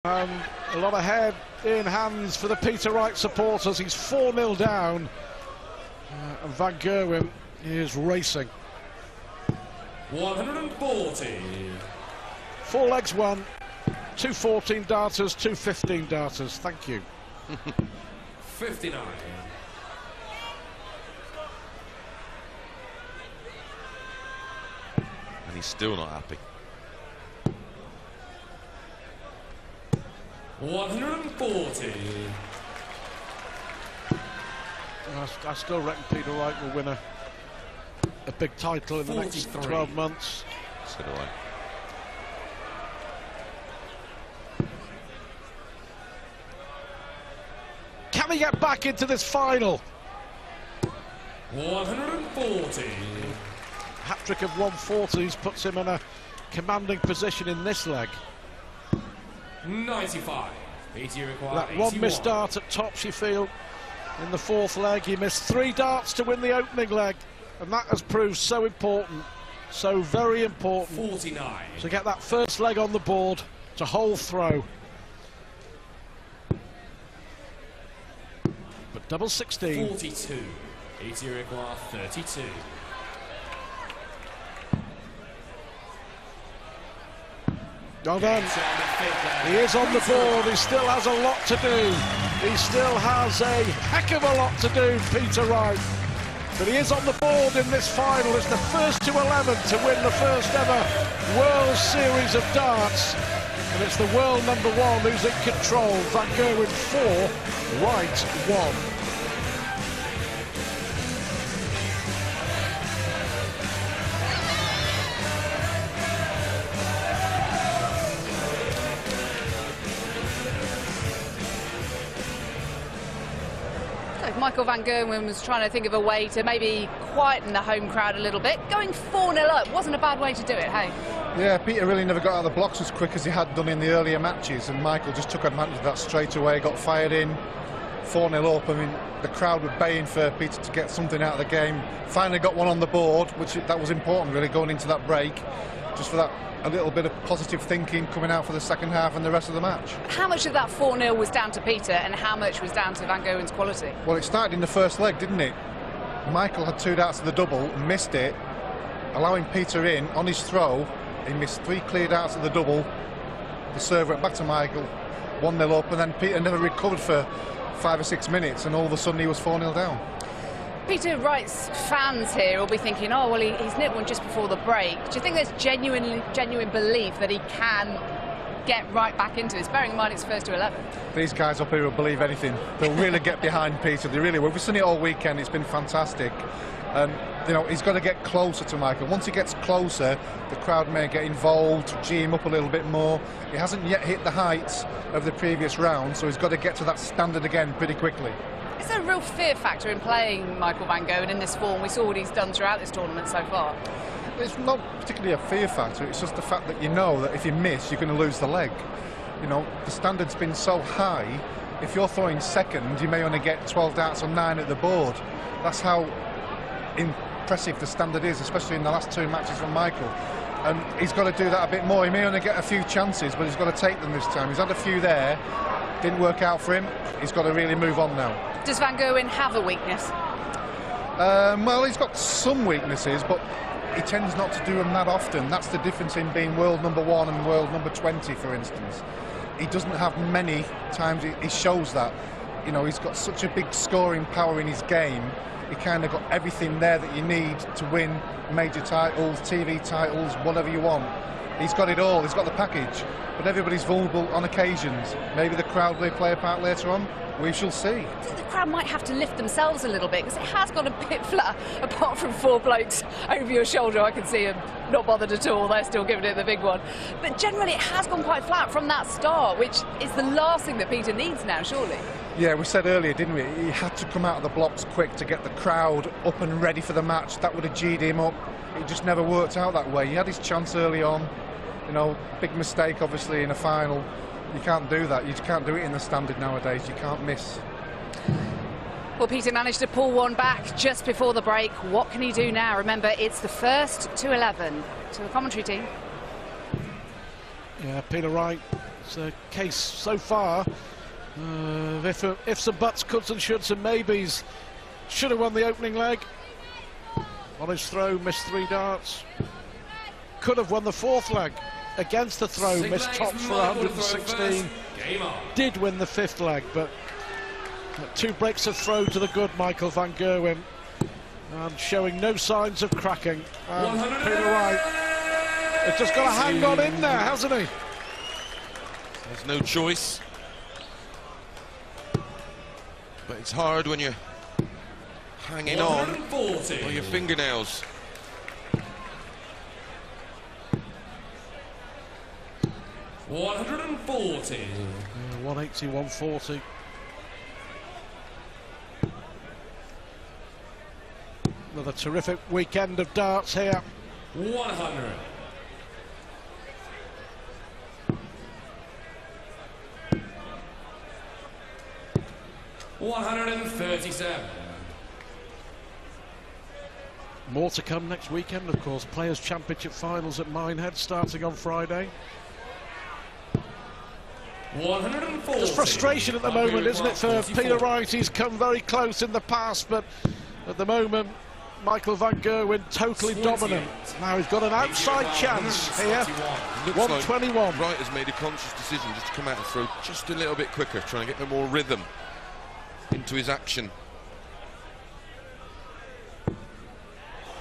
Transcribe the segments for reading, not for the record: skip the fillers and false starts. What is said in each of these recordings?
A lot of head in hands for the Peter Wright supporters. He's 4-0 down, and Van Gerwen is racing. 140. 4 legs won, 2 14 darters, 2 15 darters. Thank you. 59. And he's still not happy. 140. I still reckon Peter Wright will win a big title in the next 12 months. So do I. Can he get back into this final? 140. Hat-trick of 140s puts him in a commanding position in this leg. 95. Peter required That 81. one missed dart at Topsy Field in the 4th leg. He missed 3 darts to win the opening leg, and that has proved so important, so very important. 49. To get that first leg on the board, to hole throw. But double 16. 42. Peter required 32. Well done. He is on the board. He still has a lot to do. He still has a heck of a lot to do, Peter Wright. But he is on the board in this final. It's the first to 11 to win the first ever World Series of Darts. And it's the world #1 who's in control. Van Gerwen 4, Wright 1. Michael Van Gerwen was trying to think of a way to maybe quieten the home crowd a little bit. Going 4-0 up wasn't a bad way to do it, hey? Yeah, Peter really never got out of the blocks as quick as he had done in the earlier matches, and Michael just took advantage of that straight away, got fired in, 4-0 up. I mean, the crowd were baying for Peter to get something out of the game. Finally got one on the board, that was important really going into that break, just for that a little bit of positive thinking coming out for the second half and the rest of the match. How much of that 4-0 was down to Peter and how much was down to Van Gerwen's quality? Well, it started in the first leg, didn't it? Michael had 2 darts to the double, missed it, allowing Peter in on his throw. He missed 3 clear darts to the double. The serve went back to Michael, 1-0 up, and then Peter never recovered for 5 or 6 minutes, and all of a sudden he was 4-0 down. Peter Wright's fans here will be thinking, oh, well, he's nipped one just before the break. Do you think there's genuine belief that he can get right back into this, bearing in mind it's first to 11? These guys up here will believe anything. They'll really get behind Peter. They really will. We've seen it all weekend. It's been fantastic. And, you know, he's got to get closer to Michael. Once he gets closer, the crowd may get involved, gee him up a little bit more. He hasn't yet hit the heights of the previous round, so he's got to get to that standard again pretty quickly. Is there a real fear factor in playing Michael Van Gerwen in this form? We saw what he's done throughout this tournament so far. It's not particularly a fear factor, it's just the fact that you know that if you miss, you're going to lose the leg. You know, the standard's been so high, if you're throwing second, you may only get 12 darts or 9 at the board. That's how impressive the standard is, especially in the last 2 matches from Michael. And he's got to do that a bit more. He may only get a few chances, but he's got to take them this time. He's had a few there, didn't work out for him. He's got to really move on now. Does Van Gerwen have a weakness? Well, he's got some weaknesses, but he tends not to do them that often. That's the difference in being world #1 and world #20, for instance. He doesn't have many times he shows that. You know, he's got such a big scoring power in his game. He kind of got everything there that you need to win major titles, TV titles, whatever you want. He's got it all. He's got the package. But everybody's vulnerable on occasions. Maybe the crowd will play a part later on. We shall see. I think the crowd might have to lift themselves a little bit, because it has got a bit flat, apart from 4 blokes over your shoulder. I can see them not bothered at all. They're still giving it the big one. But generally it has gone quite flat from that start, which is the last thing that Peter needs now, surely. Yeah, we said earlier, didn't we? He had to come out of the blocks quick to get the crowd up and ready for the match. That would have G'd him up. It just never worked out that way. He had his chance early on. You know, big mistake, obviously, in a final. You can't do that. You can't do it in the standard nowadays. You can't miss. Well, Peter managed to pull one back just before the break. What can he do now? Remember, it's the first to 11. To the commentary team. Yeah, Peter Wright It's a case so far. Ifs and buts, coulds and shoulds and maybes. Should have won the opening leg. On his throw, missed 3 darts. Could have won the 4th leg. Against the throw, missed tops for 116. Did win the 5th leg, but 2 breaks of throw to the good, Michael van Gerwen. And showing no signs of cracking. And Peter Wright has just got to hang on in there, hasn't he? There's no choice. But it's hard when you're hanging on by your fingernails. 140. 180, 140. Another terrific weekend of darts here. 100. 137. More to come next weekend, of course. Players' Championship finals at Minehead starting on Friday. 140. There's frustration at the moment, isn't it, for Peter Wright? He's come very close in the past, but at the moment, Michael van Gerwen totally dominant. Now he's got an outside chance here. 121. Like Wright has made a conscious decision just to come out and throw just a little bit quicker, trying to get more rhythm into his action.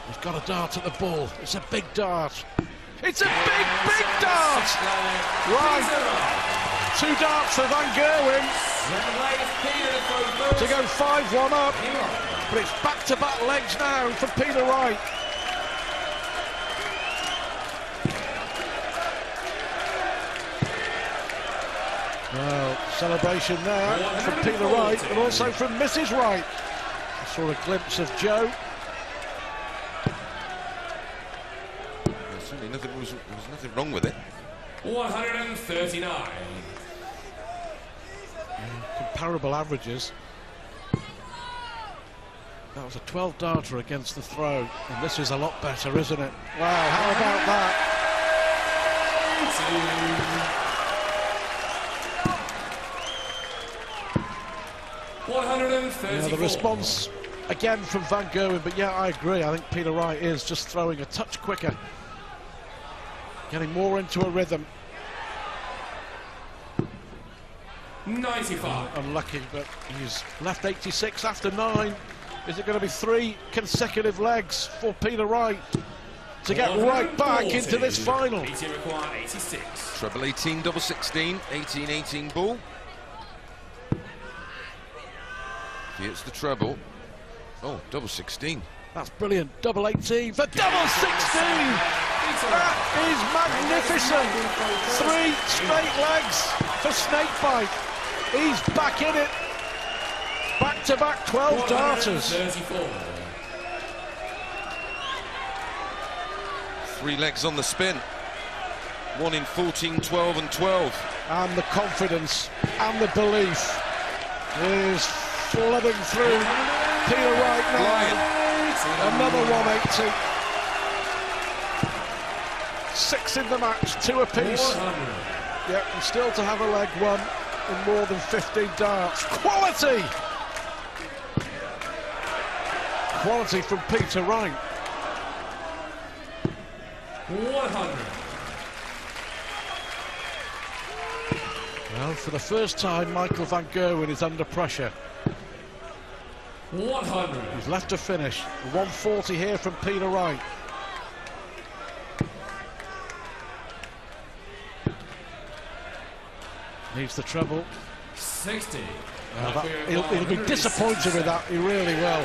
He's got a dart at the ball. It's a big dart. It's a big dart! Right. 2 darts for van Gerwen to go 5-1 up. But it's back-to-back legs now for Peter Wright. Well, celebration there from Peter Wright, and also from Mrs. Wright. I saw a glimpse of Joe. Certainly there was nothing wrong with it. 139. Comparable averages. That was a 12 darter against the throw, and this is a lot better, isn't it? Wow, how about that? 134. Yeah, the response again from van Gerwen, but yeah, I agree. I think Peter Wright is just throwing a touch quicker, getting more into a rhythm. 95. Unlucky, but he's left 86 after 9. Is it going to be 3 consecutive legs for Peter Wright to get right back into this final? PT require 86. Treble 18, double 16, 18-18 ball. He hits the treble. Oh, double 16. That's brilliant. Double 18 for double 16. That is magnificent. 3 straight legs for Snakebite. He's back in it. Back-to-back 12 darters. 3 legs on the spin. 1 in 14, 12 and 12. And the confidence and the belief is flooding through Peter Wright now. Another 180. 6 in the match, 2 apiece. Yep, and still to have a leg won in more than 15 darts. Quality! Quality from Peter Wright. 100. Well, for the first time, Michael van Gerwen is under pressure. 100. He's left to finish. 140 here from Peter Wright. Needs the treble. 60. He'll be disappointed with that, he really will.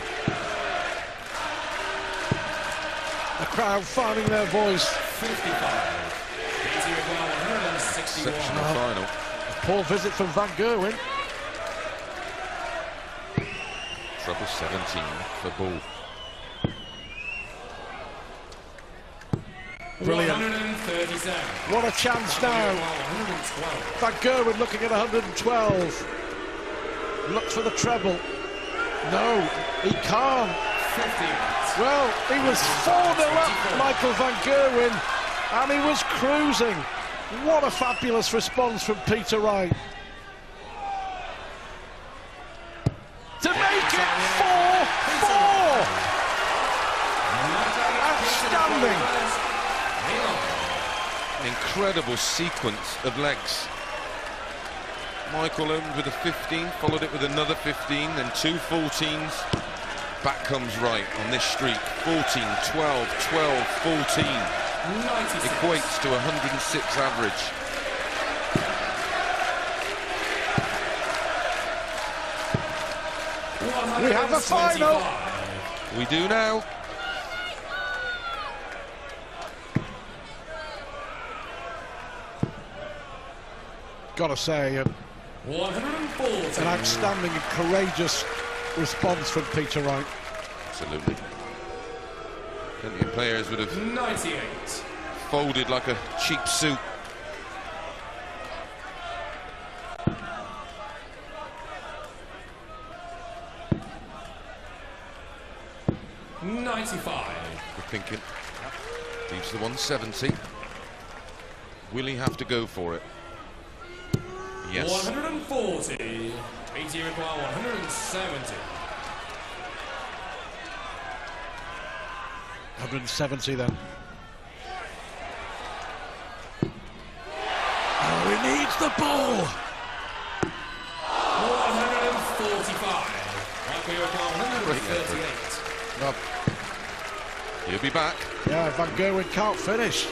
The crowd finding their voice. 55. Exceptional final. A poor visit from van Gerwen. Treble 17 for ball. Brilliant. 137. What a chance now. 112. Van Gerwen looking at 112. Looks for the treble. No, he can't. 50. Well, he was 4-0 up, Michael van Gerwen, and he was cruising. What a fabulous response from Peter Wright. To make it 4-4. Outstanding. An incredible sequence of legs. Michael opened with a 15, followed it with another 15, then two 14s. Back comes Wright on this streak. 14, 12, 12, 14. 96. Equates to 106 average. We have a final. We do now. Gotta say, 140. an outstanding and courageous response from Peter Wright. Absolutely. Plenty of players would have 98. folded like a cheap suit. We're thinking, leaves the 170. Will he have to go for it? Yes. 140. PT require 170. 170 then. Oh, he needs the ball. 145. Michael require 138. Well, he'll be back. Yeah, Van Gerwen can't finish.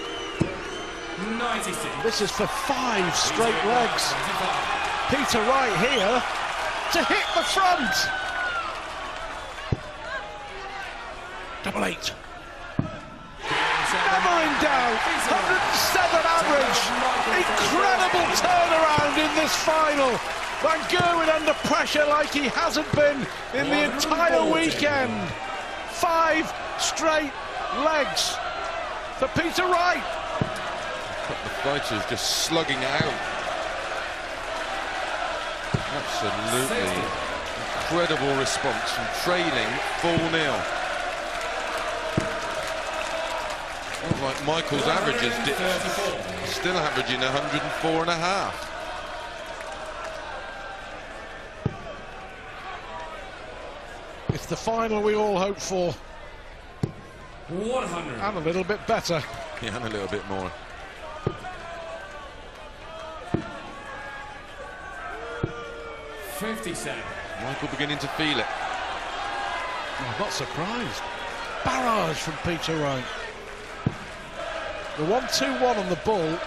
96. This is for 5 straight legs. 95. Peter Wright here to hit the front. 88. Never in doubt. 107 average. Incredible turnaround in this final. Van Gerwen under pressure like he hasn't been in the entire weekend. 5 straight legs for Peter Wright. The fighters just slugging it out. Absolutely incredible response from trailing 4-0. Not like Michael's averages dipped. Still averaging 104.5. It's the final we all hope for. 100. And a little bit better. Yeah, and a little bit more. Michael beginning to feel it. I'm not surprised. Barrage from Peter Wright. The 1-2-1 on the ball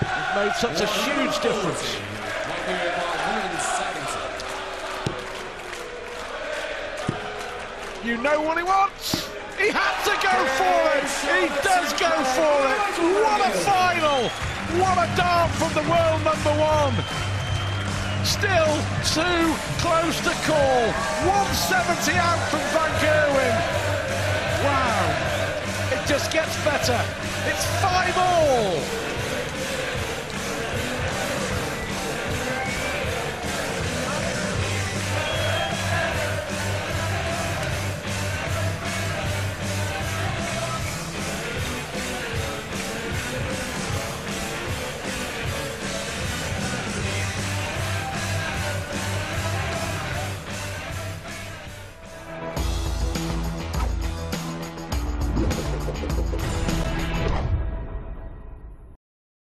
has made such a huge difference. You know what he wants. He had to go for it. He does go for it. What a final. What a dart from the world #1. Still too close to call. 170 out from Van Gerwen. Wow. It just gets better. It's 5-all.